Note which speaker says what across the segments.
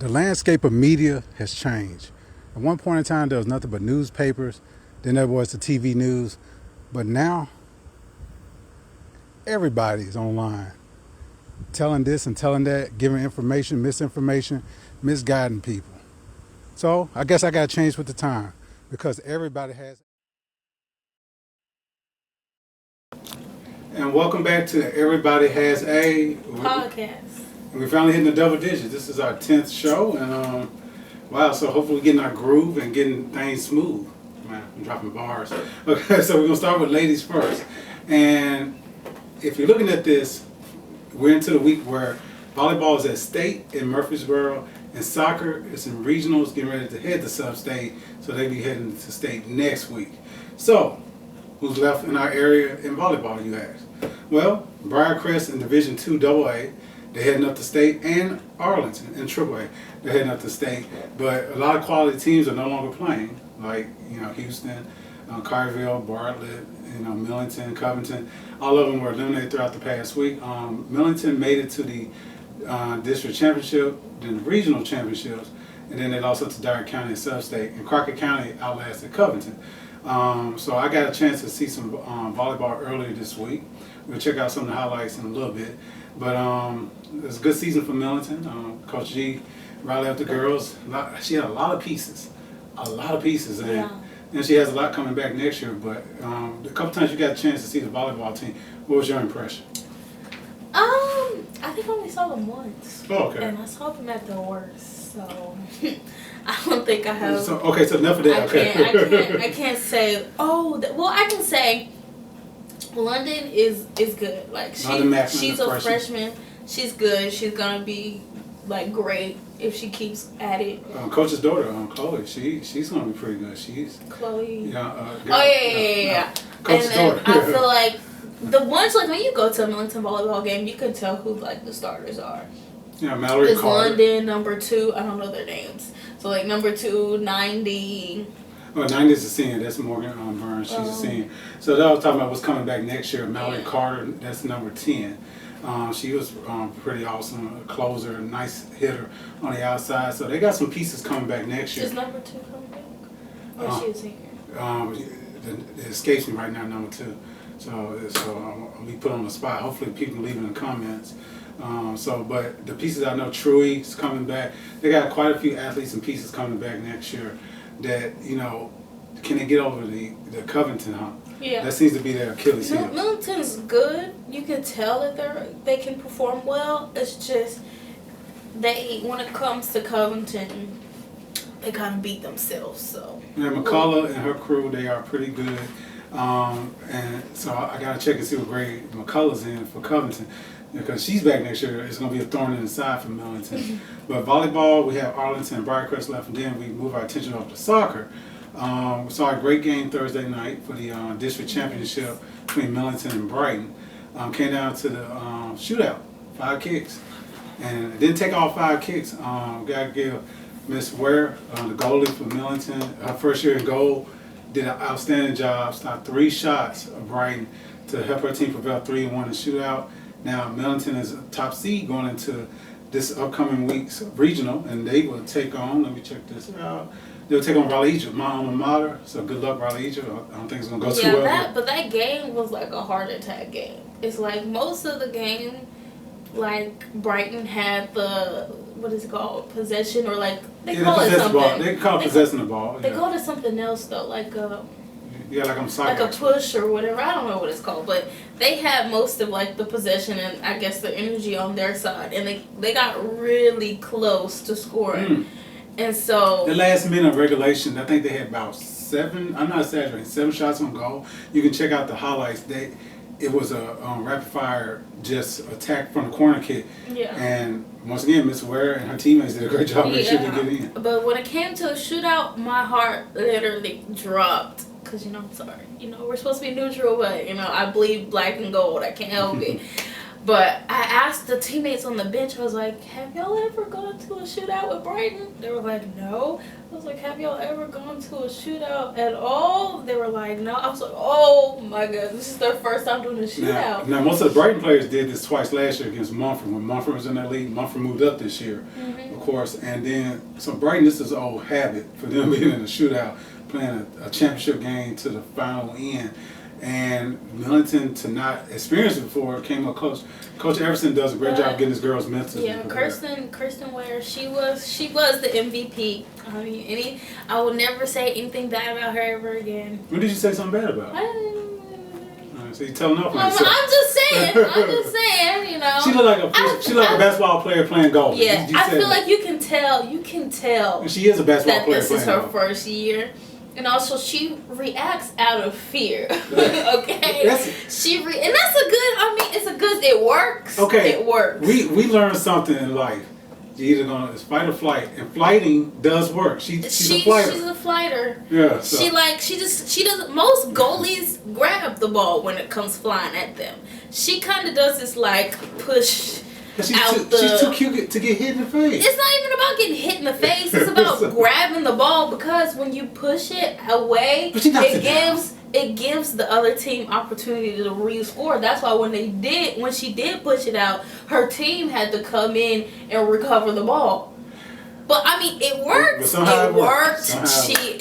Speaker 1: The landscape of media has changed. At one point in time, there was nothing but newspapers. Then there was the TV news. But now, everybody's online, telling this and telling that, giving information, misinformation, misguiding people. So I guess I got to change with the time because everybody has. And welcome back to Everybody Has a
Speaker 2: podcast.
Speaker 1: We're finally hitting the double digits. This is our 10th show, and wow! So hopefully we're getting our groove and getting things smooth. Man, I'm dropping bars. Okay, so we're gonna start with ladies first. And if you're looking at this, we're into the week where volleyball is at state in Murfreesboro, and soccer is in regionals, getting ready to head to sub-state. So they'll be heading to state next week. So who's left in our area in volleyball, you ask? Well, Briarcrest in Division II AA, they're heading up to state, and Arlington in AAA, they're heading up to state. But a lot of quality teams are no longer playing, like Houston, Collierville, Bartlett, Millington, Covington. All of them were eliminated throughout the past week. Millington made it to the district championship, then the regional championships, and then they lost it to Dyer County and sub-state. And Crockett County outlasted Covington. So I got a chance to see some volleyball earlier this week. We'll check out some of the highlights in a little bit. But it was a good season for Millington. Coach G rallied up the girls. She had a lot of pieces. And she has a lot coming back next year. But a couple times you got a chance to see the volleyball team. What was your impression?
Speaker 2: I think I only saw them once.
Speaker 1: Oh, okay.
Speaker 2: And I saw them at the worst, so I don't think I have.
Speaker 1: So enough of that.
Speaker 2: I can't say. Well, I can say London is good. Like she's a freshman. She's good. She's gonna be like great if she keeps at it.
Speaker 1: Coach's daughter, Chloe, she's gonna be pretty good. She's
Speaker 2: Chloe.
Speaker 1: Yeah. Coach's daughter.
Speaker 2: I feel like the ones, like when you go to a Millington volleyball game, you can tell who like the starters are.
Speaker 1: Yeah, Mallory
Speaker 2: It's
Speaker 1: Carter.
Speaker 2: London, number 2. I don't know their names. So like number 2, 90.
Speaker 1: Well, 90 is a senior. That's Morgan Burns. She's a senior. So that I was talking about what's coming back next year. Mallory Carter, that's number 10. She was pretty awesome, a closer, nice hitter on the outside. So they got some pieces coming back next year.
Speaker 2: Is number 2 coming back? Or is she a senior?
Speaker 1: It escapes me right now, number 2. So I'll be put on the spot. Hopefully people can leave in the comments. But the pieces I know, Truey's coming back. They got quite a few athletes and pieces coming back next year that, can they get over the Covington hump?
Speaker 2: Yeah.
Speaker 1: That seems to be their Achilles heel.
Speaker 2: Millington's good. You can tell that they can perform well. It's just when it comes to Covington, they kind of beat themselves. So
Speaker 1: yeah, McCullough and her crew, they are pretty good. And so I got to check and see what grade McCullough's in for Covington. Because she's back next year, it's going to be a thorn in the side for Millington. But volleyball, we have Arlington and Briarcrest left, and then we move our attention over to soccer. We saw a great game Thursday night for the district championship between Millington and Brighton. Came down to the shootout, 5 kicks. And it didn't take all 5 kicks. Got to give Miss Ware, the goalie for Millington, her first year in goal, did an outstanding job. Stopped 3 shots of Brighton to help her team prevail 3-1 in shootout. Now Millington is a top seed going into this upcoming week's regional, and they will take on. Let me check this out. They'll take on Raleigh, my alma mater. So good luck, Raleigh. I don't think it's gonna go too well.
Speaker 2: But that game was like a heart attack game. It's like most of the game, like Brighton had the possession, or like they call it something.
Speaker 1: Ball. They call it possessing the ball.
Speaker 2: They call it something else though, like
Speaker 1: like I'm sorry.
Speaker 2: Like a push or whatever. I don't know what it's called, but they had most of like the possession and I guess the energy on their side, and they got really close to scoring. And so
Speaker 1: the last minute of regulation, I think they had about 7. I'm not exaggerating. 7 shots on goal. You can check out the highlights. It was a rapid fire just attack from the corner kick. Yeah. And once again, Miss Ware and her teammates did a great job making sure they get in.
Speaker 2: But when it came to a shootout, my heart literally dropped. Because, I'm sorry. We're supposed to be neutral, but, I bleed black and gold. I can't help it. But I asked the teammates on the bench, I was like, have y'all ever gone to a shootout with Brighton? They were like, no. I was like, have y'all ever gone to a shootout at all? They were like, no. I was like, oh my God, this is their first time doing a shootout.
Speaker 1: Now most of the Brighton players did this twice last year against Mumford. When Mumford was in that league, Mumford moved up this year. Of course, and then so Brighton, this is an old habit for them being in a shootout, playing a championship game to the final end. And Millington, to not experience it before, came up close. Coach Everson does a great job getting his girls mentally.
Speaker 2: Yeah, Kirsten Ware, she was the MVP. I mean, I will never say anything bad about her ever again.
Speaker 1: When did you say something bad about her? So you're telling off on
Speaker 2: I'm
Speaker 1: yourself.
Speaker 2: just saying, you know.
Speaker 1: She look like a basketball player playing golf.
Speaker 2: Yeah, I feel like you can tell.
Speaker 1: And she is a basketball player
Speaker 2: that this
Speaker 1: playing
Speaker 2: is her
Speaker 1: golf.
Speaker 2: first year. And also, she reacts out of fear. Okay, and that's a good. It's a good. It works.
Speaker 1: Okay,
Speaker 2: it works.
Speaker 1: We learned something in life. You're either gonna fight or flight, and flighting does work. She's a fighter.
Speaker 2: She's a fighter.
Speaker 1: Yeah. So.
Speaker 2: She doesn't. Most goalies grab the ball when it comes flying at them. She kind of does this like push.
Speaker 1: She's too cute to get hit in the face.
Speaker 2: It's not even about getting hit in the face. It's about grabbing the ball, because when you push it away, it gives the other team opportunity to re-score. That's why when she did push it out, her team had to come in and recover the ball. But I mean, it worked. It worked.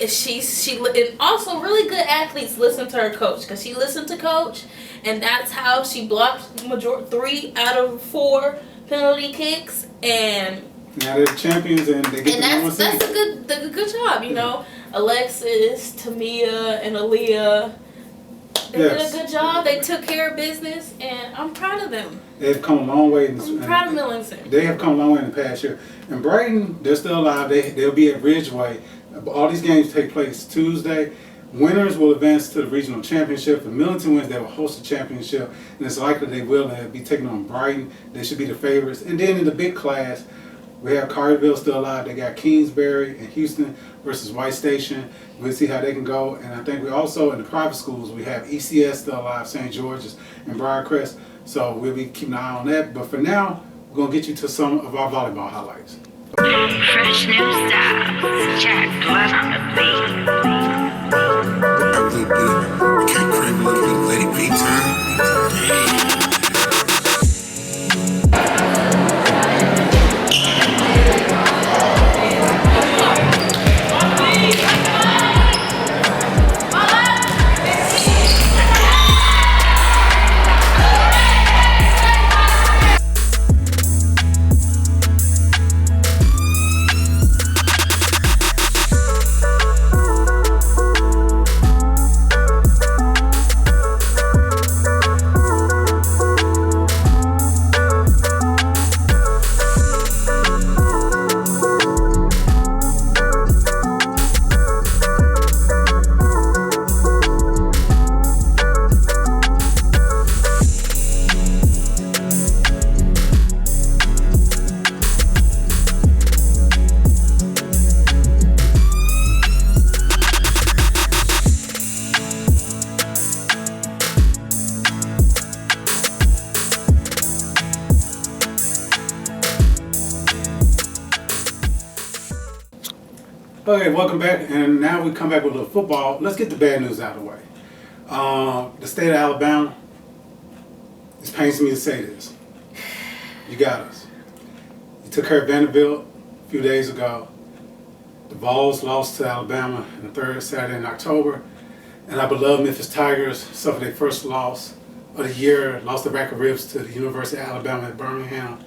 Speaker 2: She and also really good athletes listen to her coach, because she listened to coach, and that's how she blocked 3 out of 4 penalty kicks. And
Speaker 1: now they're the champions, and they get the number 1 seed.
Speaker 2: That's a good job, you know. Alexis, Tamia, and Liyah. They did a good job. They took care of business, and I'm proud of them.
Speaker 1: They've come a long way.
Speaker 2: I'm proud of Millington.
Speaker 1: They have come a long way in the past year. And Brighton, they're still alive. They'll be at Ridgeway. All these games take place Tuesday. Winners will advance to the regional championship. If Millington wins, they will host the championship, and it's likely they will. They'll be taking on Brighton. They should be the favorites. And then in the big class, we have Collierville still alive. They got Kingsbury and Houston versus White Station. We'll see how they can go. And I think we also, in the private schools, we have ECS still alive, St. George's and Briarcrest. So we'll be keeping an eye on that. But for now, we're going to get you to some of our volleyball highlights.
Speaker 3: Fresh new styles, Jack Blood on the beat. Can't crave a little bit of Lady B time.
Speaker 1: Okay, welcome back, and now we come back with a little football. Let's get the bad news out of the way. The state of Alabama, it pains me to say this. You got us. You took care of Vanderbilt a few days ago. The Vols lost to Alabama in the third Saturday in October, and our beloved Memphis Tigers suffered their first loss of the year, lost the back of ribs to the University of Alabama at Birmingham.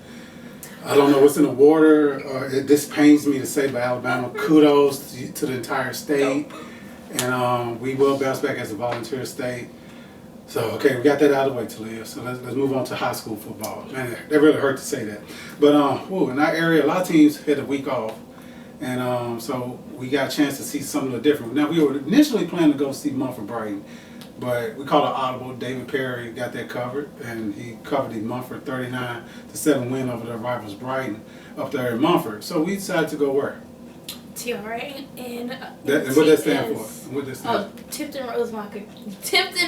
Speaker 1: I don't know what's in the water. This pains me to say, but Alabama, kudos to the entire state. And we will bounce back as a volunteer state. So, okay, we got that out of the way, Liyah. So let's move on to high school football. Man, that really hurt to say that. But in our area, a lot of teams had a week off. And so we got a chance to see something different. Now, we were initially planning to go see Mumford Brighton, but we called it audible. David Perry got that covered, and he covered the Mumford 39-7 win over their rivals Brighton up there in Mumford. So we decided to go where?
Speaker 2: TRA and
Speaker 1: what that stand for? What that stand for?
Speaker 2: Tipton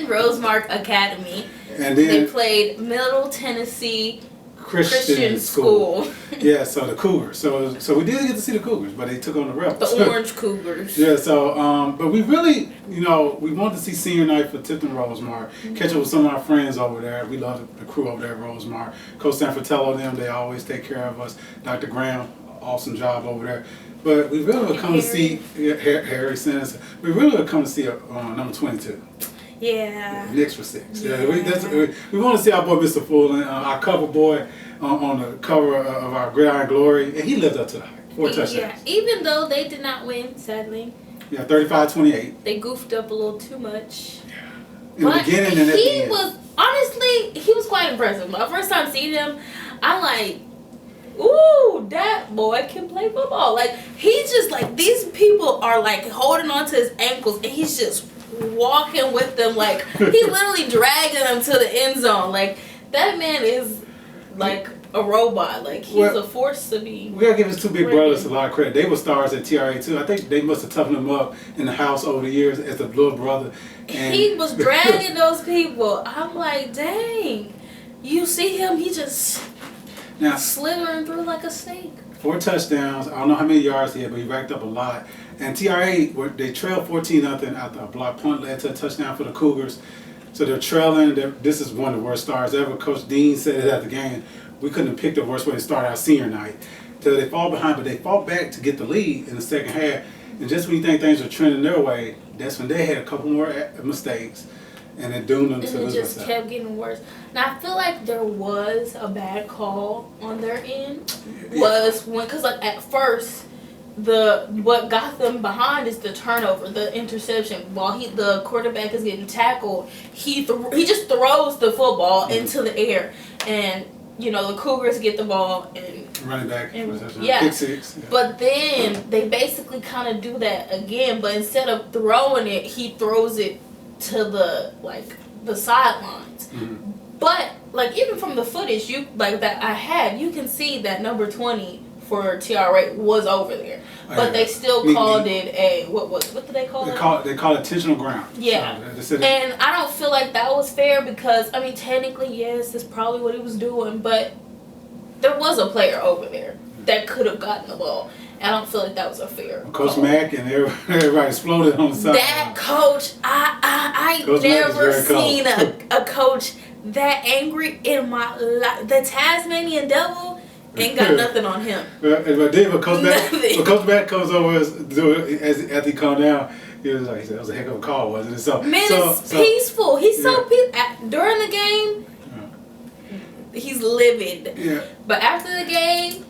Speaker 2: Rosemark Academy.
Speaker 1: And then
Speaker 2: they played Middle Tennessee Christian School.
Speaker 1: Yeah, so the Cougars. So we did get to see the Cougars, but they took on the Rebels.
Speaker 2: The Orange Cougars.
Speaker 1: Yeah, so but we really, we wanted to see senior night for Tipton Rosemark. Catch up with some of our friends over there. We love the crew over there at Rosemark. Coach Sanfratello, them, they always take care of us. Dr. Graham, awesome job over there. But we really would come to see Harry Sanders. We really would come to see number 22.
Speaker 2: Yeah.
Speaker 1: Knicks for 6.
Speaker 2: Yeah.
Speaker 1: We want to see our boy Mr. Fulton, our cover boy on the cover of our Gridiron Glory, and he lived up to the hype. 4 touchdowns.
Speaker 2: Yeah. Even though they did not win, sadly.
Speaker 1: Yeah, 35-28.
Speaker 2: They goofed up a little too much.
Speaker 1: In the beginning and at the end.
Speaker 2: He was quite impressive. My first time seeing him, I'm like, ooh, that boy can play football. Like, he's just like, these people are like holding on to his ankles and he's just walking with them. Like, he's literally dragging them to the end zone. Like, that man is like a robot. Like, he's a force to be. We gotta give his 2 big brothers a lot of credit. They were stars at TRA too. I think they must have toughened him up in the house over the years as a little brother. And he was dragging those people. I'm like, dang. You see him, he just slithering through like a snake. 4 touchdowns. I don't know how many yards he had, but he racked up a lot. And TRA, they trailed 14-0 after a block punt led to a touchdown for the Cougars. So they're trailing. This is one of the worst starts ever. Coach Dean said it at the game. We couldn't have picked the worst way to start our senior night. So they fall behind, but they fought back to get the lead in the second half. And just when you think things are trending their way, that's when they had a couple more mistakes. And it doomed them to lose. And it just kept getting worse. Now, I feel like there was a bad call on their end. Because like at first, what got them behind is the turnover, the interception. While the quarterback is getting tackled, he just throws the football into the air. And, you know, the Cougars get the ball and running back. Pick 6. Yeah. But then they basically kind of do that again. But instead of throwing it, he throws it to the sidelines. Mm-hmm. But like even from the footage that I had, you can see that number 20 for TRA was over there. But they still called it a what did they call it? They call it intentional ground. Yeah. So and I don't feel like that was fair because I mean technically yes, that's probably what he was doing, but there was a player over there that could have gotten the ball. I don't feel like that was a fair Coach call. Mack and everybody exploded on the side. That coach, I never seen a coach that angry in my life. The Tasmanian Devil ain't got nothing on him. But Coach Mack comes over as he calmed down. He was like, that was a heck of a call, wasn't it? So man, it's peaceful. He's so peaceful. During the game, he's livid. Yeah. But after the game,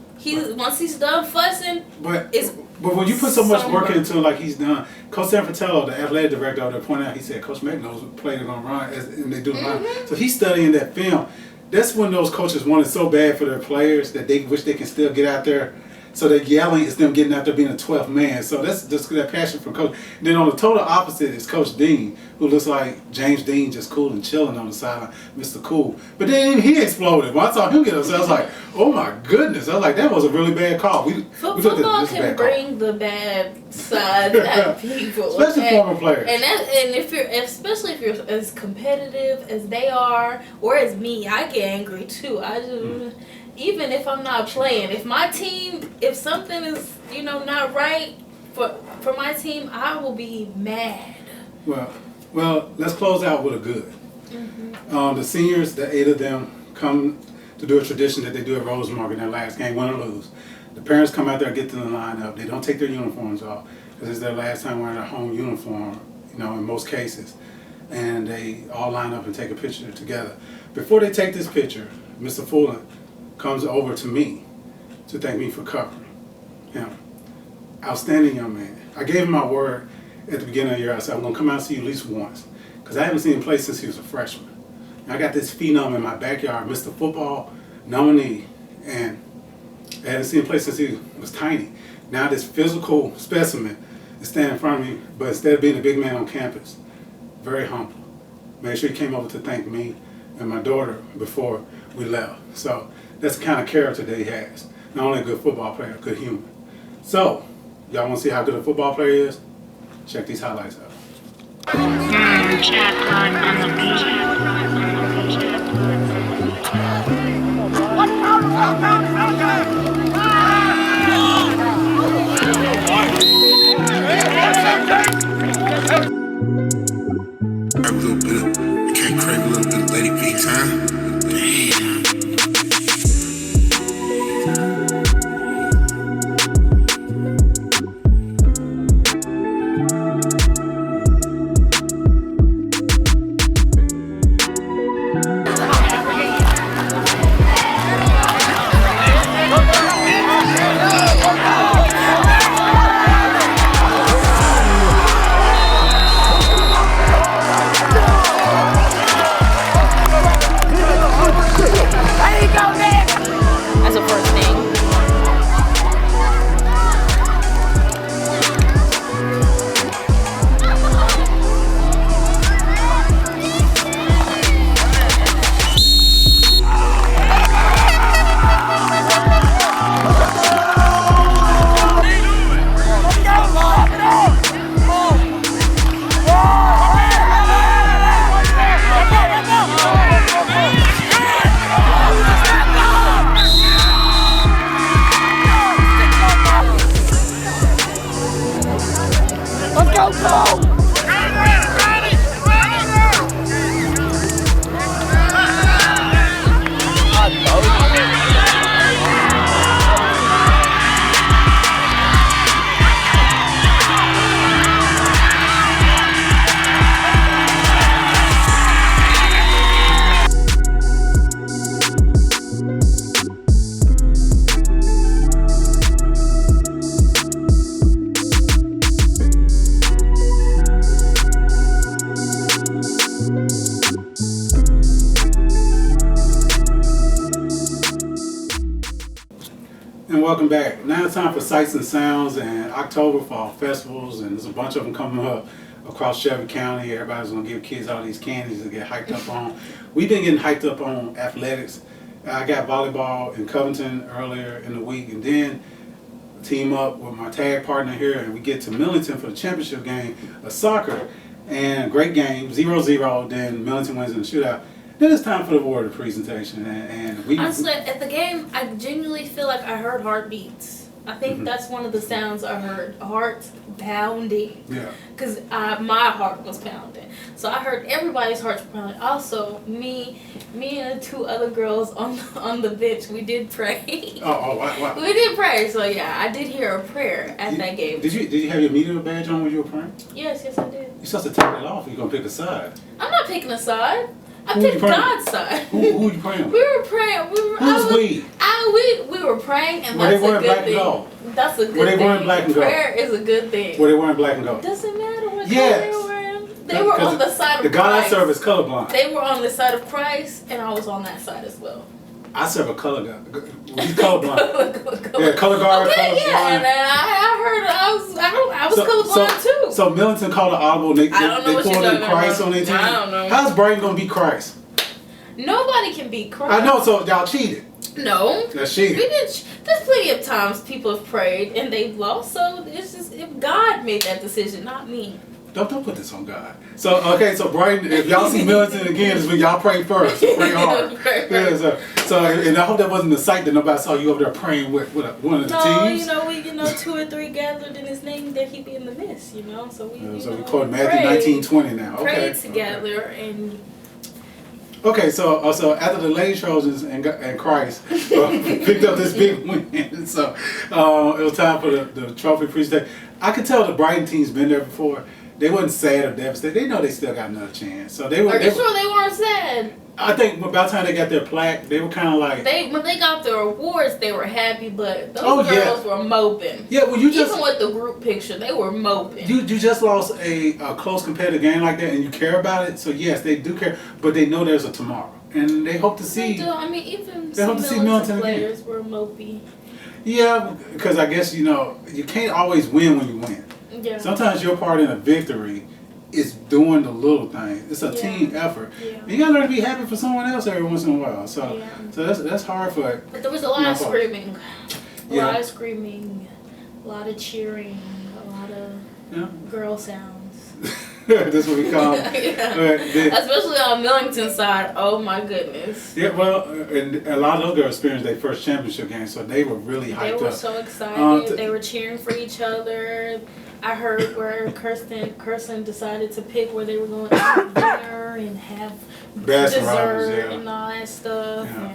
Speaker 2: once he's done fussing, but when you put so much work into it like he's done, Coach Sanfratello, the athletic director over there, pointed out, he said, Coach Mack knows what play they're going to run, and they do the run. So he's studying that film. That's when those coaches want it so bad for their players that they wish they can still get out there. So they're yelling, it's them getting out there being a 12th man. So that's just that passion for Coach. And then on the total opposite is Coach Dean, who looks like James Dean, just cool and chilling on the sideline, Mr. Cool. But then he exploded. When I saw him get upset, I was like, oh my goodness. I was like, that was a really bad call. Football can bring the bad side out of people. Especially former players. Especially if you're as competitive as they are, or as me, I get angry too. Even if I'm not playing, if my team, if something is, not right for my team, I will be mad. Well, let's close out with a good. Mm-hmm. The seniors, the 8 of them, come to do a tradition that they do at Rosemark in their last game, win or lose. The parents come out there and get them to line up. They don't take their uniforms off because it's their last time wearing their home uniform, in most cases. And they all line up and take a picture together. Before they take this picture, Mr. Fulton comes over to me to thank me for covering him. Outstanding young man. I gave him my word at the beginning of the year. I said, I'm going to come out and see you at least once. Because I haven't seen him play since he was a freshman. And I got this phenom in my backyard, Mr. Football nominee. And I hadn't seen him play since he was tiny. Now this physical specimen is standing in front of me, but instead of being a big man on campus, very humble. Made sure he came over to thank me and my daughter before we left. So that's the kind of character that he has. Not only a good football player, a good human. So, y'all want to see how good a football player is? Check these highlights out.
Speaker 4: A little bit, can't crave a little bit of Lady P time. Damn.
Speaker 1: And welcome back. Now it's time for Sights and Sounds and October Fall festivals, and there's a bunch of them coming up across Shelby County. Everybody's going to give kids all these candies to get hyped up on. We've been getting hyped up on athletics. I got volleyball in Covington earlier in the week, and then team up with my tag partner here, and we get to Millington for the championship game of soccer. And great game, 0-0, then Millington wins in the shootout. Then it's time for the award presentation, and we
Speaker 2: honestly at the game I genuinely feel like I heard heartbeats. I think that's one of the sounds I heard, hearts pounding.
Speaker 1: Yeah.
Speaker 2: Because my heart was pounding, so I heard everybody's hearts pounding. Also, me and the two other girls on the bench, we did pray.
Speaker 1: Wow.
Speaker 2: We did pray, so yeah, I did hear a prayer at that game.
Speaker 1: Did you have your media badge on when you were praying?
Speaker 2: Yes, I did.
Speaker 1: You're supposed to take it off. You're gonna pick a side.
Speaker 2: I'm not picking a side. I
Speaker 1: Who you
Speaker 2: picked
Speaker 1: praying?
Speaker 2: God's side.
Speaker 1: Who are you praying with?
Speaker 2: We were praying.
Speaker 1: Who's we?
Speaker 2: We were praying, and
Speaker 1: Were
Speaker 2: that's
Speaker 1: they
Speaker 2: a
Speaker 1: wearing
Speaker 2: good
Speaker 1: black and
Speaker 2: thing.
Speaker 1: gold?
Speaker 2: That's a good
Speaker 1: Were they
Speaker 2: thing.
Speaker 1: wearing black and gold?
Speaker 2: Prayer is a good thing.
Speaker 1: Were they wearing black and gold?
Speaker 2: Doesn't matter what
Speaker 1: Yes.
Speaker 2: color they were wearing. They were on the side of
Speaker 1: the God
Speaker 2: Christ.
Speaker 1: I serve is colorblind.
Speaker 2: They were on the side of Christ, and I was on that side as well.
Speaker 1: I serve a color guy. He's colorblind. Yeah, color guard,
Speaker 2: Okay,
Speaker 1: colorblind.
Speaker 2: yeah, and I heard I was colorblind too.
Speaker 1: So Millington called an audible. And they
Speaker 2: I don't know what
Speaker 1: pulled
Speaker 2: you're
Speaker 1: in
Speaker 2: talking
Speaker 1: Christ
Speaker 2: about.
Speaker 1: on their team.
Speaker 2: I don't know.
Speaker 1: How's Brighton gonna beat Christ?
Speaker 2: Nobody can beat Christ.
Speaker 1: I know. So y'all cheated.
Speaker 2: No.
Speaker 1: That's cheating.
Speaker 2: We didn't. There's plenty of times people have prayed and they've lost. So it's just if God made that decision, not me.
Speaker 1: Don't put this on God. So okay, so Brighton, if y'all see Millington again, is when y'all pray first. Pray hard. Yeah, so and I hope that wasn't the sight that nobody saw you over there praying with one of the teams.
Speaker 2: We 2 or 3 gathered in His name that He be in the midst. So we
Speaker 1: quote Matthew 19:20 now. Okay.
Speaker 2: Prayed together and.
Speaker 1: Okay, so after the Lady Trojans and Christ picked up this big win, so it was time for the trophy presentation. I could tell the Brighton team's been there before. They wasn't sad or devastated. They know they still got another chance. So they were.
Speaker 2: Are you sure they weren't sad?
Speaker 1: I think by the time they got their plaque, they were kind of like.
Speaker 2: When they got their awards, they were happy, but those girls were moping.
Speaker 1: Yeah, well, you just
Speaker 2: even with the group picture, they were moping.
Speaker 1: You just lost a close competitive game like that, and you care about it. So yes, they do care, but they know there's a tomorrow, and they hope to see.
Speaker 2: They do. I mean, even
Speaker 1: they hope to see Millington
Speaker 2: players
Speaker 1: again.
Speaker 2: were mopey.
Speaker 1: Yeah, because I guess you can't always win when you win.
Speaker 2: Yeah.
Speaker 1: Sometimes your part in a victory is doing the little things. It's a team effort.
Speaker 2: Yeah.
Speaker 1: And you gotta learn to be happy for someone else every once in a while. So that's hard for.
Speaker 2: But there was a lot of screaming. A
Speaker 1: Yeah.
Speaker 2: lot of screaming, a lot of cheering, a lot of girl sounds.
Speaker 1: That's what we call it.
Speaker 2: Especially on Millington side. Oh my goodness.
Speaker 1: Yeah, well, and a lot of those girls experienced their first championship game, so they were really hyped up.
Speaker 2: They were so excited. They were cheering for each other. I heard where Kirsten decided to pick where they were going to have dinner and have dessert and all that stuff.
Speaker 1: Yeah.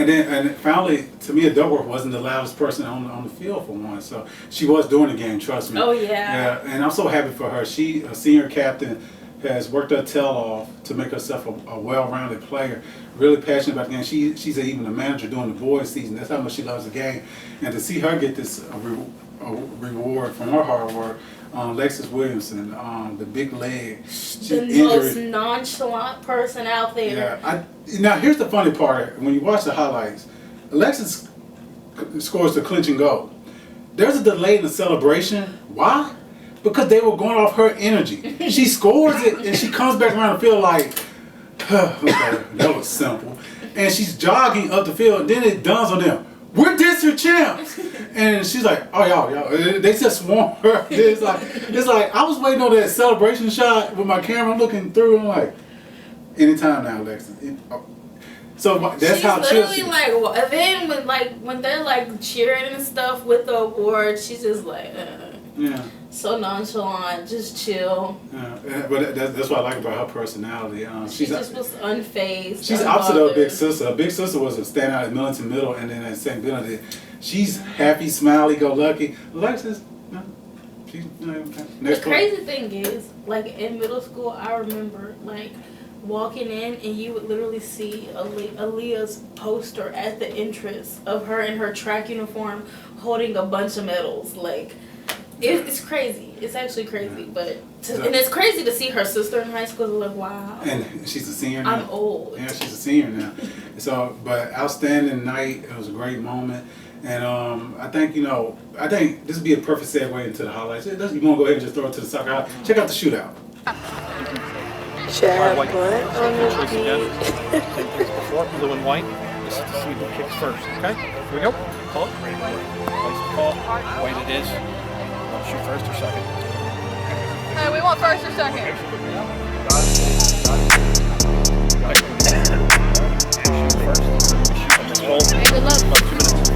Speaker 1: And finally, to me, Duckworth wasn't the loudest person on the field for once. So she was doing the game, trust me.
Speaker 2: Oh, yeah.
Speaker 1: Yeah, and I'm so happy for her. She, a senior captain, has worked her tail off to make herself a well-rounded player, really passionate about the game. She's even a manager during the boys' season. That's how much she loves the game. And to see her get this reward from her hard work, Lexus Williamson, the big leg,
Speaker 2: the most nonchalant person out there.
Speaker 1: Yeah, now here's the funny part. When you watch the highlights, Alexis scores the clinching goal. There's a delay in the celebration. Why? Because they were going off her energy. She scores it and she comes back around the field like, okay, that was simple. And she's jogging up the field. Then it dawns on them, we're district champs. And she's like, oh y'all, they just swarm her. It's like I was waiting on that celebration shot with my camera. I'm looking through. I'm like, anytime now, Alexis. So that's
Speaker 2: she's
Speaker 1: how chill
Speaker 2: she like. And then when they're like cheering and stuff with the award, she's just like.
Speaker 1: Yeah.
Speaker 2: So nonchalant, just chill.
Speaker 1: Yeah. But that's what I like about her personality.
Speaker 2: She just was unfazed.
Speaker 1: She's opposite of Big Sister. Her Big Sister was a standout at Millington Middle and then at St. Benedict. She's happy, smiley, go lucky. Alexis, no. She's
Speaker 2: the crazy thing is, like in middle school, I remember like walking in and you would literally see Liyah's poster at the entrance of her in her track uniform holding a bunch of medals. Like, it's crazy. It's actually crazy. But and it's crazy to see her sister in high school. Like, wow.
Speaker 1: And she's a senior now.
Speaker 2: I'm old.
Speaker 1: Yeah, she's a senior now. So, but outstanding night. It was a great moment. And I think this would be a perfect segue into the highlights. You want to go ahead and just throw it to the soccer house. Check out the shootout.
Speaker 5: Chad, what on the
Speaker 6: choice again. Same things before, blue and white. This is to see who kicks first. Okay, here we go. Call it. Place the call. White it is. Want to shoot first or second?
Speaker 5: Hey, we want first or second.
Speaker 6: Shoot first. Shoot on this hole.
Speaker 5: Hey, good luck.
Speaker 6: About 2 minutes.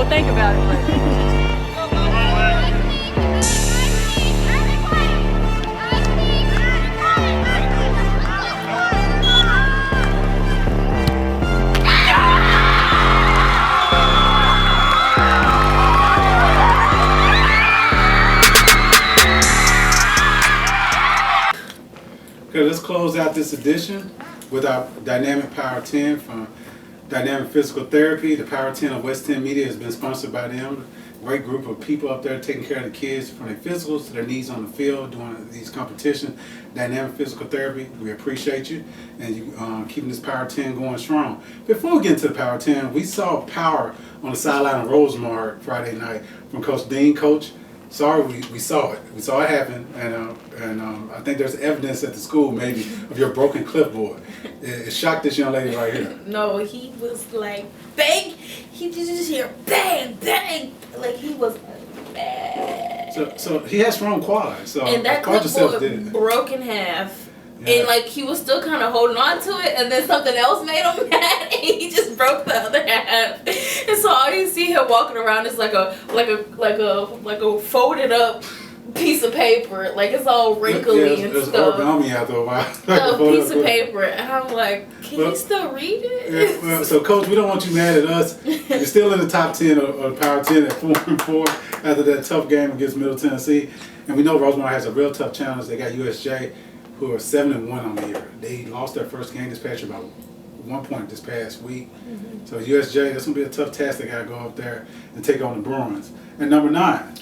Speaker 5: think about it.
Speaker 1: Okay, let's close out this edition with our Dynamic Power 10 from Dynamic Physical Therapy. The Power 10 of West 10 Media has been sponsored by them. Great group of people up there taking care of the kids from their physicals to their needs on the field doing these competitions. Dynamic Physical Therapy, we appreciate you and you keeping this Power 10 going strong. Before we get into the Power 10, we saw power on the sideline of Rosemont Friday night from Coach Dean. Coach, sorry, we saw it. We saw it happen, and I think there's evidence at the school maybe of your broken clipboard. It shocked this young lady right here.
Speaker 2: No, he was like bang. He just hear bang, bang. Like he was bad.
Speaker 1: So he has strong quads. So
Speaker 2: and that clipboard broke in half. Yeah. And like he was still kind of holding on to it, and then something else made him mad, and he just broke the other half. And so all you see him walking around is like a folded up piece of paper, like it's all wrinkly and
Speaker 1: it was
Speaker 2: stuff.
Speaker 1: origami after a while.
Speaker 2: A piece of paper, and I'm like, can you still read it?
Speaker 1: Yeah, well, so Coach, we don't want you mad at us. You're still in the top 10 or the Power 10 at 4-4 after that tough game against Middle Tennessee. And we know Rosemont has a real tough challenge. They got USJ, who are 7-1 on the year. They lost their first game this past year by 1 point this past week. Mm-hmm. So USJ, that's gonna be a tough task. They gotta go up there and take on the Bruins. And number 9,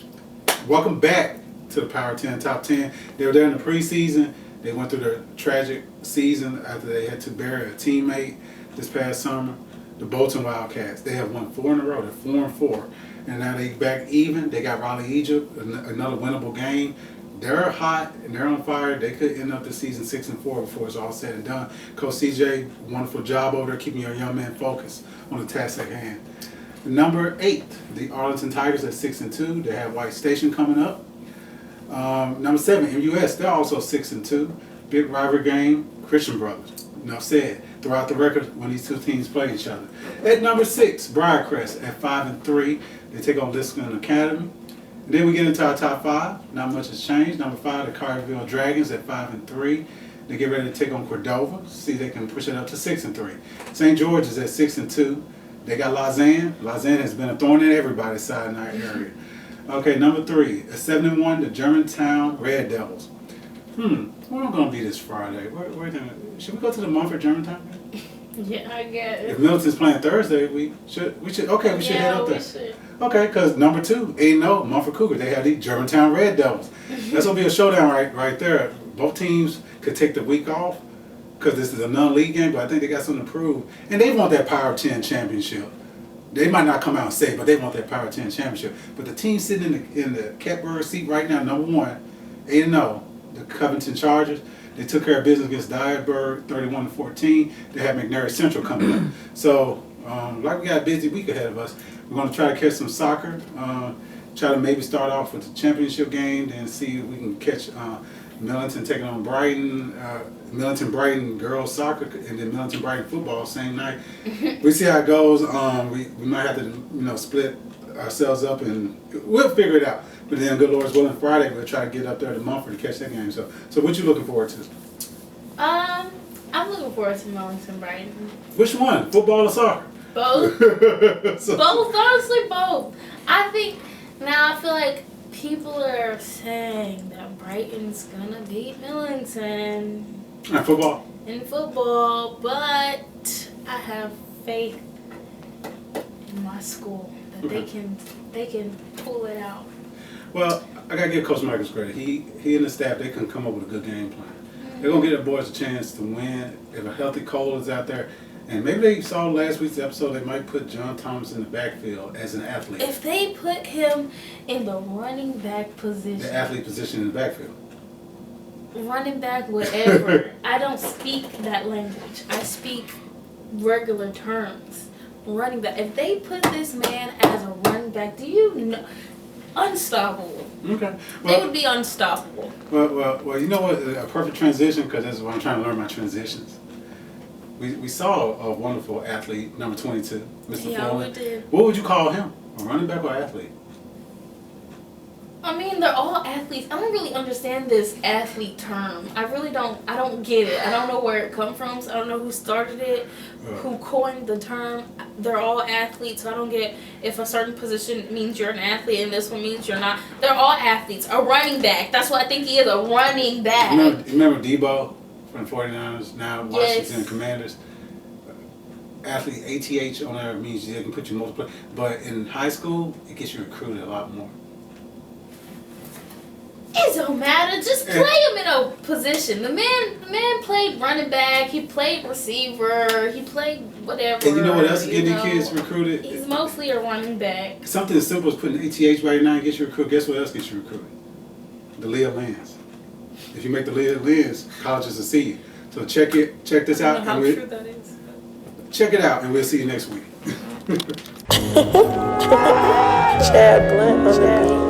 Speaker 1: welcome back to the Power 10, top 10. They were there in the preseason. They went through their tragic season after they had to bury a teammate this past summer. The Bolton Wildcats, they have won 4 in a row. They're 4-4. And now they back even. They got Raleigh Egypt, another winnable game. They're hot and they're on fire. They could end up the season 6-4 before it's all said and done. Coach CJ, wonderful job over there keeping your young man focused on the task at hand. Number 8, the Arlington Tigers at 6-2. They have White Station coming up. Number 7, MUS, they're also 6-2. Big rivalry game, Christian Brothers. Enough said. Throughout the record when these two teams play each other. At number 6, Briarcrest at 5-3. They take on Liscon Academy. And then we get into our top 5. Not much has changed. Number 5, the Collierville Dragons at 5-3. They get ready to take on Cordova. See if they can push it up to 6-3. St. George is at 6-2. They got Lausanne. Lausanne has been a thorn in everybody's side in our area. Okay, number 3, at 7-1, the Germantown Red Devils. Where am I going to be this Friday? Should we go to the Mumford Germantown?
Speaker 2: Yeah, I guess.
Speaker 1: If Millington's playing Thursday, we should head up there.
Speaker 2: Should.
Speaker 1: Okay, because number 2, 8-0, Mumford Cougars. They have the Germantown Red Devils. That's going to be a showdown right there. Both teams could take the week off because this is a non-league game, but I think they got something to prove. And they want that Power 10 championship. They might not come out and say it, but they want that Power 10 championship. But the team sitting in the catbird seat right now, number 1, 8-0, the Covington Chargers. They took care of business against Dyersburg, 31-14. They have McNary Central coming up. So, like we got a busy week ahead of us, we're going to try to catch some soccer. Try to maybe start off with the championship game, then see if we can catch Millington taking on Brighton, Millington-Brighton girls soccer, and then Millington-Brighton football same night. We see how it goes. We might have to, split ourselves up, and we'll figure it out. But then, good Lord's willing, Friday we'll try to get up there to Mumford to catch that game. So what you looking forward to?
Speaker 2: I'm looking forward to Millington-Brighton.
Speaker 1: Which one? Football or soccer?
Speaker 2: Both. Both. Honestly, both. I think now I feel like people are saying that Brighton's gonna beat Millington.
Speaker 1: In
Speaker 2: football, but I have faith in my school that they can pull it out.
Speaker 1: Well, I gotta give Coach Michaels credit. He and the staff, they can come up with a good game plan. They're gonna give their boys a chance to win. If a healthy Cole is out there, and maybe they saw last week's episode, they might put John Thomas in the backfield as an athlete.
Speaker 2: If they put him in the running back position,
Speaker 1: the athlete position in the backfield.
Speaker 2: Running back, whatever. I don't speak that language. I speak regular terms. Running back. If they put this man as a running back, do you know? Unstoppable.
Speaker 1: Okay.
Speaker 2: They would be unstoppable.
Speaker 1: Well, you know what? A perfect transition, because that's what I'm trying to learn my transitions. We saw a wonderful athlete, number 22, Mr.
Speaker 2: Yeah,
Speaker 1: Floyd.
Speaker 2: we did.
Speaker 1: What would you call him? A running back or athlete?
Speaker 2: I mean, they're all athletes. I don't really understand this athlete term. I really don't. I don't get it. I don't know where it comes from. So I don't know who started it, who coined the term. They're all athletes. So I don't get if a certain position means you're an athlete and this one means you're not. They're all athletes. A running back. That's what I think he is, a running back.
Speaker 1: Remember Debo from the 49ers, now Washington Commanders? Athlete, ATH on there means they can put you multiple. But in high school, it gets you recruited a lot more.
Speaker 2: It don't matter. Just play him in a position. The man played running back. He played receiver. He played whatever.
Speaker 1: And you know what else getting the kids recruited?
Speaker 2: He's mostly a running back.
Speaker 1: Something as simple as putting ATH right now and gets you recruited. Guess what else gets you recruited? The Liyah lens. If you make the Liyah lens, colleges will see you. So check this out.
Speaker 2: I don't know how true that is.
Speaker 1: Check it out, and we'll see you next week.
Speaker 7: Chad Blunt on the beat.